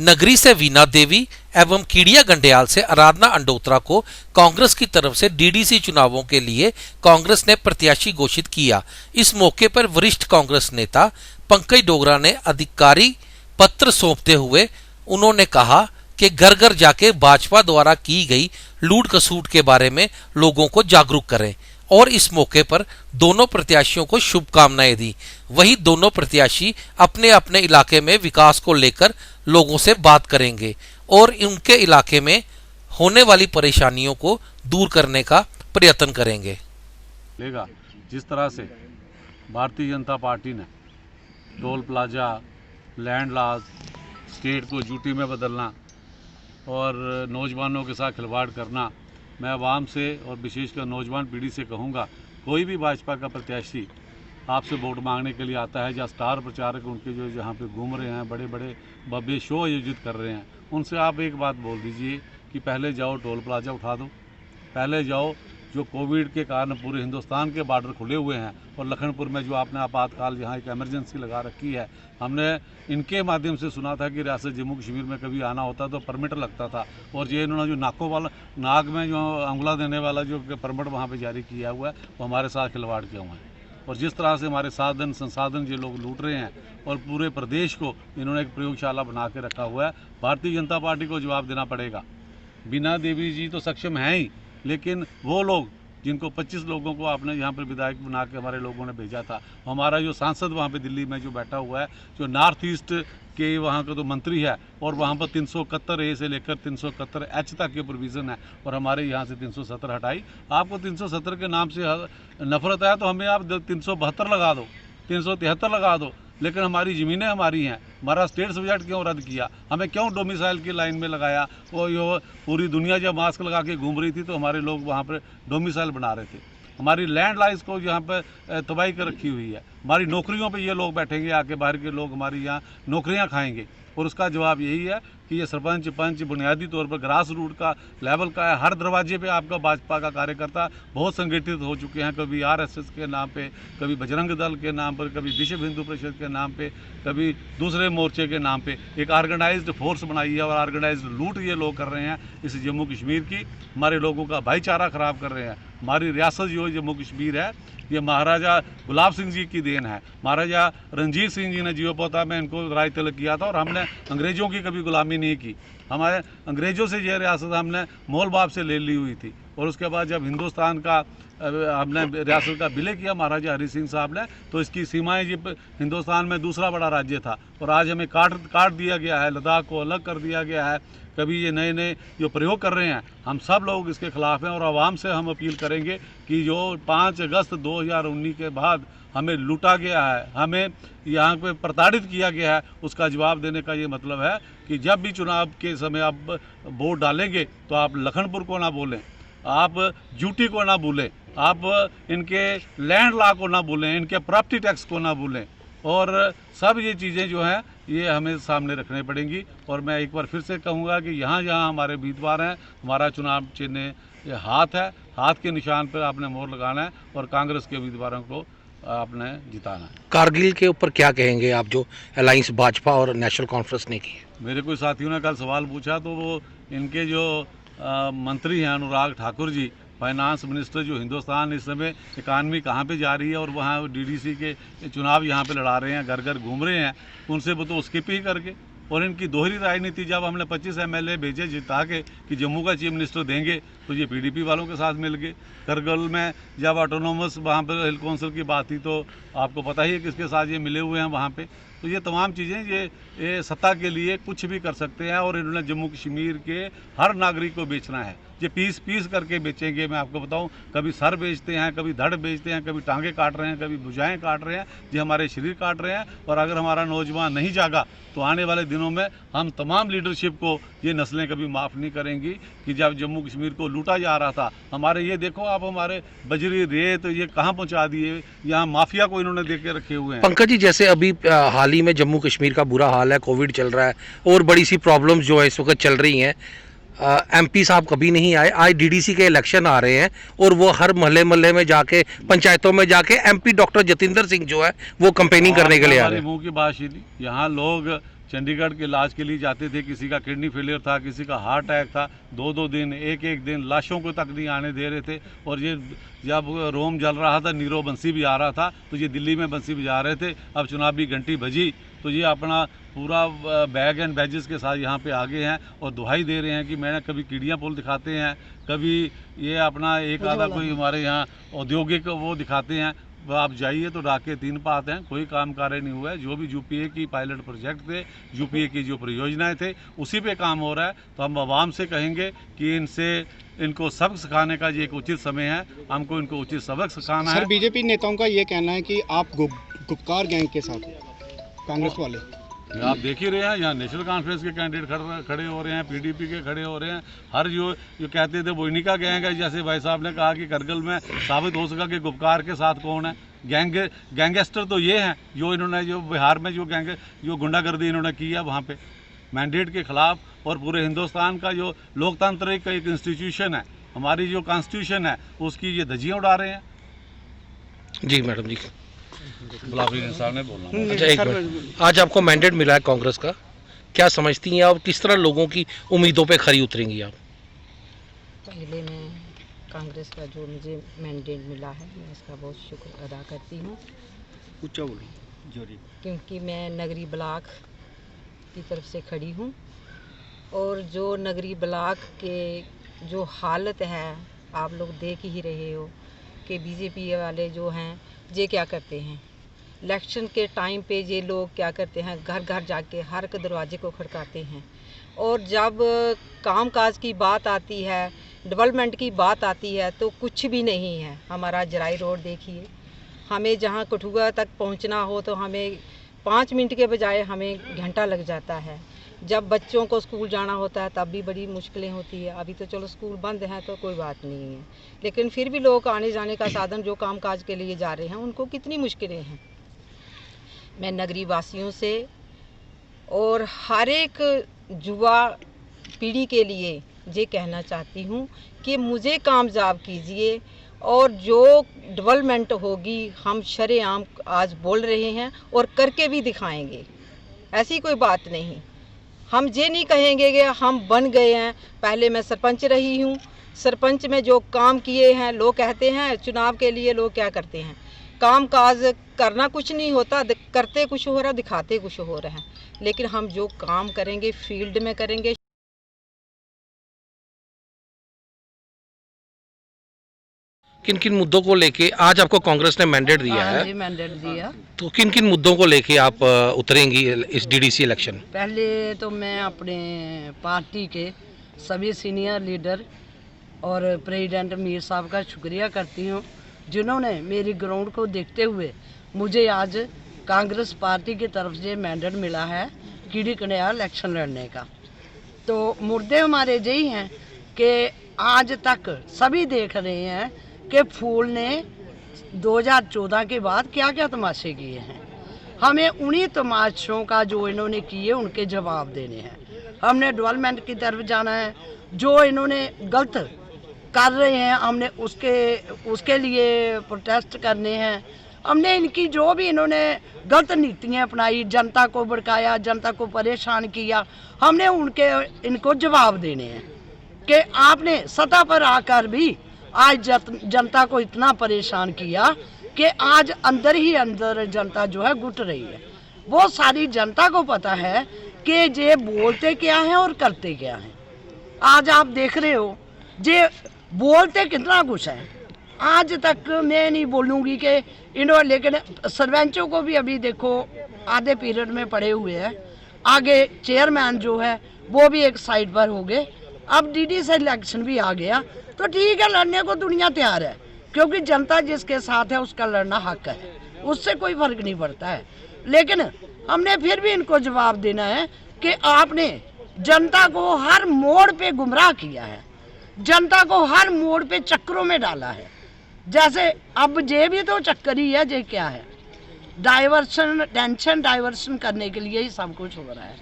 नगरी से वीना देवी एवं कीड़िया गंडयाल से आराधना अंडोत्रा को कांग्रेस की तरफ से डीडीसी चुनावों के लिए कांग्रेस ने प्रत्याशी घोषित किया। इस मौके पर वरिष्ठ कांग्रेस नेता पंकज डोगरा ने अधिकारी पत्र सौंपते हुए उन्होंने कहा कि घर घर जाके भाजपा द्वारा की गई लूट खसूट के बारे में लोगों को जागरूक करें और इस मौके पर दोनों प्रत्याशियों को शुभकामनाएं दी। वहीं दोनों प्रत्याशी अपने अपने इलाके में विकास को लेकर लोगों से बात करेंगे और उनके इलाके में होने वाली परेशानियों को दूर करने का प्रयत्न करेंगे। जिस तरह से भारतीय जनता पार्टी ने toll plaza, land laws, state को यूटी में बदलना और नौजवानों के साथ खिलवाड़ करना, मैं आवाम से और विशेषकर नौजवान पीढ़ी से कहूँगा, कोई भी भाजपा का प्रत्याशी आपसे वोट मांगने के लिए आता है या स्टार प्रचारक उनके जो जहाँ पे घूम रहे हैं, बड़े बड़े भव्य शो आयोजित कर रहे हैं, उनसे आप एक बात बोल दीजिए कि पहले जाओ टोल प्लाजा उठा दो, पहले जाओ जो कोविड के कारण पूरे हिंदुस्तान के बॉर्डर खुले हुए हैं और लखनपुर में जो आपने आपातकाल यहाँ एक इमरजेंसी लगा रखी है, हमने इनके माध्यम से सुना था कि रियासत जम्मू कश्मीर में कभी आना होता तो परमिट लगता था और ये इन्होंने जो नाकों वाला नाक में जो अंगुला देने वाला जो परमिट वहाँ पे जारी किया हुआ है वो हमारे साथ खिलवाड़ किया हुआ है। और जिस तरह से हमारे साधन संसाधन ये लोग लूट रहे हैं और पूरे प्रदेश को इन्होंने एक प्रयोगशाला बना के रखा हुआ है, भारतीय जनता पार्टी को जवाब देना पड़ेगा। वीना देवी जी तो सक्षम हैं ही, लेकिन वो लोग जिनको 25 लोगों को आपने यहाँ पर विधायक बना के हमारे लोगों ने भेजा था, हमारा जो सांसद वहाँ पे दिल्ली में जो बैठा हुआ है, जो नॉर्थ ईस्ट के वहाँ का तो मंत्री है और वहाँ पर 371A से लेकर 371H तक के प्रोविज़न है और हमारे यहाँ से 370 हटाई। आपको 370 के नाम से नफरत है तो हमें आप 372 लगा दो, 373 लगा दो, लेकिन हमारी ज़मीनें हमारी हैं। हमारा स्टेट सब्जेक्ट क्यों रद्द किया, हमें क्यों डोमिसाइल की लाइन में लगाया? वो यो पूरी दुनिया जब मास्क लगा के घूम रही थी तो हमारे लोग वहाँ पर डोमिसाइल बना रहे थे। हमारी लैंड लाइस को यहाँ पर तबाही कर रखी हुई है। हमारी नौकरियों पे ये लोग बैठेंगे आके, बाहर के लोग हमारी यहाँ नौकरियाँ खाएंगे और उसका जवाब यही है कि ये सरपंच पंच बुनियादी तौर पर ग्रास रूट का लेवल का है। हर दरवाजे पे आपका भाजपा का कार्यकर्ता बहुत संगठित हो चुके हैं, कभी आरएसएस के नाम पे, कभी बजरंग दल के नाम पर, कभी विश्व हिंदू परिषद के नाम पे, कभी दूसरे मोर्चे के नाम पे एक ऑर्गेनाइज्ड फोर्स बनाई है और ऑर्गेनाइज्ड लूट ये लोग कर रहे हैं इस जम्मू कश्मीर की। हमारे लोगों का भाईचारा ख़राब कर रहे हैं। हमारी रियासत जो जम्मू कश्मीर है ये महाराजा गुलाब सिंह जी की देन है। महाराजा रणजीत सिंह जी ने जियो पोता में इनको राज तिलक किया था और हमने अंग्रेज़ों की कभी गुलामी नहीं की। हमारे अंग्रेज़ों से ये रियासत हमने मोल भाव से ले ली हुई थी और उसके बाद जब हिंदुस्तान का हमने रियासत का विलय किया महाराजा हरि सिंह साहब ने, तो इसकी सीमाएं ये हिंदुस्तान में दूसरा बड़ा राज्य था और आज हमें काट दिया गया है, लद्दाख को अलग कर दिया गया है। कभी ये नए नए जो प्रयोग कर रहे हैं, हम सब लोग इसके ख़िलाफ़ हैं और आवाम से हम अपील करेंगे कि जो 5 अगस्त 2019 के बाद हमें लूटा गया है, हमें यहाँ पे प्रताड़ित किया गया है, उसका जवाब देने का ये मतलब है कि जब भी चुनाव के समय आप वोट डालेंगे तो आप लखनपुर को ना बोलें, आप यूटी को ना भूलें, आप इनके लैंड लॉ को ना भूलें, इनके प्रॉपर्टी टैक्स को ना भूलें और सब ये चीज़ें जो हैं ये हमें सामने रखने पड़ेंगी। और मैं एक बार फिर से कहूँगा कि यहाँ जहाँ हमारे उम्मीदवार हैं, हमारा चुनाव चिन्ह ये हाथ है, हाथ के निशान पर आपने मोहर लगाना है और कांग्रेस के उम्मीदवारों को आपने जिताना है। कारगिल के ऊपर क्या कहेंगे आप, जो अलायंस भाजपा और नेशनल कॉन्फ्रेंस ने की है? मेरे कोई साथियों ने कल सवाल पूछा तो वो इनके जो मंत्री हैं अनुराग ठाकुर जी, फाइनेंस मिनिस्टर, जो हिंदुस्तान इस समय इकानमी कहाँ पे जा रही है और वहाँ डीडीसी के चुनाव यहाँ पे लड़ा रहे हैं, घर घर घूम रहे हैं, उनसे वो तो स्किप ही करके। और इनकी दोहरी राजनीति, जब हमने 25 MLA भेजे जिता के कि जम्मू का चीफ मिनिस्टर देंगे तो ये पीडीपी वालों के साथ मिल गए। करगिल में जब ऑटोनोमस वहाँ पर हिल काउंसिल की बात थी तो आपको पता ही है किसके साथ ये मिले हुए हैं वहाँ पे। तो ये तमाम चीज़ें ये सत्ता के लिए कुछ भी कर सकते हैं और इन्होंने जम्मू कश्मीर के हर नागरिक को बेचना है। ये पीस करके बेचेंगे। मैं आपको बताऊं, कभी सर बेचते हैं, कभी धड़ बेचते हैं, कभी टांगे काट रहे हैं, कभी भुजाएं काट रहे हैं, ये हमारे शरीर काट रहे हैं। और अगर हमारा नौजवान नहीं जागा तो आने वाले दिनों में हम तमाम लीडरशिप को ये नस्लें कभी माफ़ नहीं करेंगी कि जब जम्मू कश्मीर को लूटा जा रहा था, हमारे ये देखो आप हमारे बजरी रेत ये कहाँ पहुँचा दिए, यहाँ माफिया को इन्होंने दे के रखे हुए हैं। पंकज जी, जैसे अभी हाल ही में जम्मू कश्मीर का बुरा हाल है, कोविड चल रहा है और बड़ी सी प्रॉब्लम्स जो है इस वक्त चल रही हैं, एमपी साहब कभी नहीं आए, आज डीडीसी के इलेक्शन आ रहे हैं और वो हर मोहल्ले में जाके, पंचायतों में जाके एमपी डॉक्टर जतिंदर सिंह जो है वो कैंपेनिंग करने के लिए आ रहे हैं। मुंह की बात ही नहीं, यहाँ लोग चंडीगढ़ के इलाज के लिए जाते थे, किसी का किडनी फेलियर था, किसी का हार्ट अटैक था, 2-2 दिन, एक दिन लाशों को तक नहीं आने दे रहे थे। और ये जब रोम जल रहा था, नीरव बंसी भी आ रहा था, तो ये दिल्ली में बंसी बजा रहे थे। अब चुनावी घंटी बजी तो ये अपना पूरा बैग एंड बैजेस के साथ यहाँ पे आगे हैं और दुहाई दे रहे हैं कि मैंने कभी कीड़ियाँ पुल दिखाते हैं, कभी ये अपना एक आधा कोई हमारे यहाँ औद्योगिक वो दिखाते हैं। आप जाइए तो डाके 3 पात हैं, कोई काम कार्य नहीं हुआ है। जो भी यूपीए की पायलट प्रोजेक्ट थे, यूपीए की जो परियोजनाएं थे, उसी पे काम हो रहा है। तो हम आवाम से कहेंगे कि इनको सबक सिखाने का ये एक उचित समय है, हमको इनको उचित सबक सिखाना है। सर, बीजेपी नेताओं का ये कहना है कि आप गुपकार गैंग के साथ हैं, कांग्रेस वाले। आप देख ही रहे हैं, यहाँ नेशनल कॉन्फ्रेंस के कैंडिडेट खड़े हो रहे हैं, पीडीपी के खड़े हो रहे हैं। हर जो कहते थे वो इन्हीं का गैंग है। जैसे भाई साहब ने कहा कि करगिल में साबित हो सका कि गुपकार के साथ कौन है। गैंगस्टर तो ये हैं जो इन्होंने जो बिहार में जो गुंडागर्दी इन्होंने की है वहाँ पे मैंडेट के खिलाफ, और पूरे हिंदुस्तान का जो लोकतंत्र का एक इंस्टीट्यूशन है, हमारी जो कॉन्स्टिट्यूशन है, उसकी ये धज्जियाँ उड़ा रहे हैं। जी मैडम जी। गुलाबी साहब ने बोलना। अच्छा, एक मिनट, आज आपको मैंडेट मिला है कांग्रेस का, क्या समझती हैं आप, किस तरह लोगों की उम्मीदों पे खरी उतरेंगी आप? पहले मैं कांग्रेस का जो मुझे मैंडेट मिला है, मैं इसका बहुत शुक्र अदा करती हूँ, क्योंकि मैं नगरी ब्लॉक की तरफ से खड़ी हूँ। और जो नगरी ब्लॉक के जो हालत है आप लोग देख ही रहे हो कि बीजेपी वाले जो हैं ये क्या करते हैं। इलेक्शन के टाइम पे ये लोग क्या करते हैं, घर घर जाके हर एक दरवाजे को खड़काते हैं। और जब कामकाज की बात आती है, डेवलपमेंट की बात आती है, तो कुछ भी नहीं है। हमारा जराई रोड देखिए, हमें जहाँ कठुआ तक पहुँचना हो तो हमें 5 मिनट के बजाय हमें घंटा लग जाता है। जब बच्चों को स्कूल जाना होता है तब भी बड़ी मुश्किलें होती है। अभी तो चलो स्कूल बंद हैं तो कोई बात नहीं है, लेकिन फिर भी लोग आने जाने का साधन जो कामकाज के लिए जा रहे हैं उनको कितनी मुश्किलें हैं। मैं नगरी वासियों से और हर एक युवा पीढ़ी के लिए ये कहना चाहती हूँ कि मुझे कामयाब कीजिए, और जो डेवलपमेंट होगी हम शरेआम आज बोल रहे हैं और करके भी दिखाएंगे। ऐसी कोई बात नहीं, हम ये नहीं कहेंगे कि हम बन गए हैं। पहले मैं सरपंच रही हूँ, सरपंच में जो काम किए हैं, लोग कहते हैं चुनाव के लिए लोग क्या करते हैं, काम काज करना कुछ नहीं होता, करते कुछ हो रहा, दिखाते कुछ हो रहा है। लेकिन हम जो काम करेंगे फील्ड में करेंगे। किन किन मुद्दों को लेके आज आपको कांग्रेस ने मैंडेट दिया है? जी, मैंडेट दिया। तो किन किन मुद्दों को लेके आप उतरेंगी इस डीडीसी इलेक्शन? पहले तो मैं अपने पार्टी के सभी सीनियर लीडर और प्रेसिडेंट मीर साहब का शुक्रिया करती हूँ, जिन्होंने मेरी ग्राउंड को देखते हुए मुझे आज कांग्रेस पार्टी की तरफ से मैंडेट मिला है कीड़ी कन्याल इलेक्शन लड़ने का। तो मुद्दे हमारे यही हैं कि आज तक सभी देख रहे हैं कि फूल ने 2014 के बाद क्या क्या तमाशे किए हैं। हमें उन्हीं तमाशों का जो इन्होंने किए उनके जवाब देने हैं। हमने डेवलपमेंट की तरफ जाना है, जो इन्होंने गलत कर रहे हैं हमने उसके लिए प्रोटेस्ट करने हैं। हमने इनकी जो भी इन्होंने गलत नीतियाँ अपनाई, जनता को भड़काया, जनता को परेशान किया, हमने इनको जवाब देने हैं कि आपने सत्ता पर आकर भी आज जनता को इतना परेशान किया कि आज अंदर ही अंदर जनता जो है घुट रही है। वो सारी जनता को पता है कि ये बोलते क्या हैं और करते क्या हैं। आज आप देख रहे हो ये बोलते कितना कुछ है। आज तक मैं नहीं बोलूँगी कि इन्होंने, लेकिन सरपंचों को भी अभी देखो आधे पीरियड में पड़े हुए हैं। आगे चेयरमैन जो है वो भी एक साइड पर हो गए। अब डीडी से इलेक्शन भी आ गया तो ठीक है, लड़ने को दुनिया तैयार है, क्योंकि जनता जिसके साथ है उसका लड़ना हक है, उससे कोई फर्क नहीं पड़ता है। लेकिन हमने फिर भी इनको जवाब देना है कि आपने जनता को हर मोड़ पे गुमराह किया है, जनता को हर मोड़ पे चक्करों में डाला है। जैसे अब ये भी तो चक्कर ही है, ये क्या है, डाइवर्सन, टेंशन डाइवर्सन करने के लिए ही सब कुछ हो रहा है।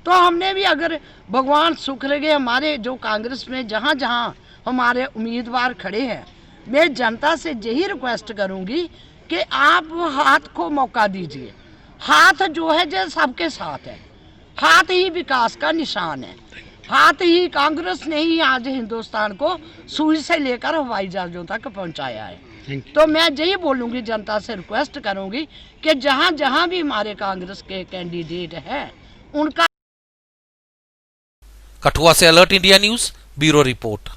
तो हमने भी, अगर भगवान सुख रखे, हमारे जो कांग्रेस में जहाँ जहाँ हमारे उम्मीदवार खड़े हैं, मैं जनता से यही रिक्वेस्ट करूंगी कि आप हाथ को मौका दीजिए। हाथ जो है जो सबके साथ है, हाथ ही विकास का निशान है। हाथ ही कांग्रेस ने ही आज हिंदुस्तान को सुई से लेकर हवाई जहाजों तक पहुंचाया है। तो मैं यही बोलूंगी, जनता से रिक्वेस्ट करूंगी कि जहां जहां भी हमारे कांग्रेस के कैंडिडेट हैं उनका। कठुआ से alert India news bureau report.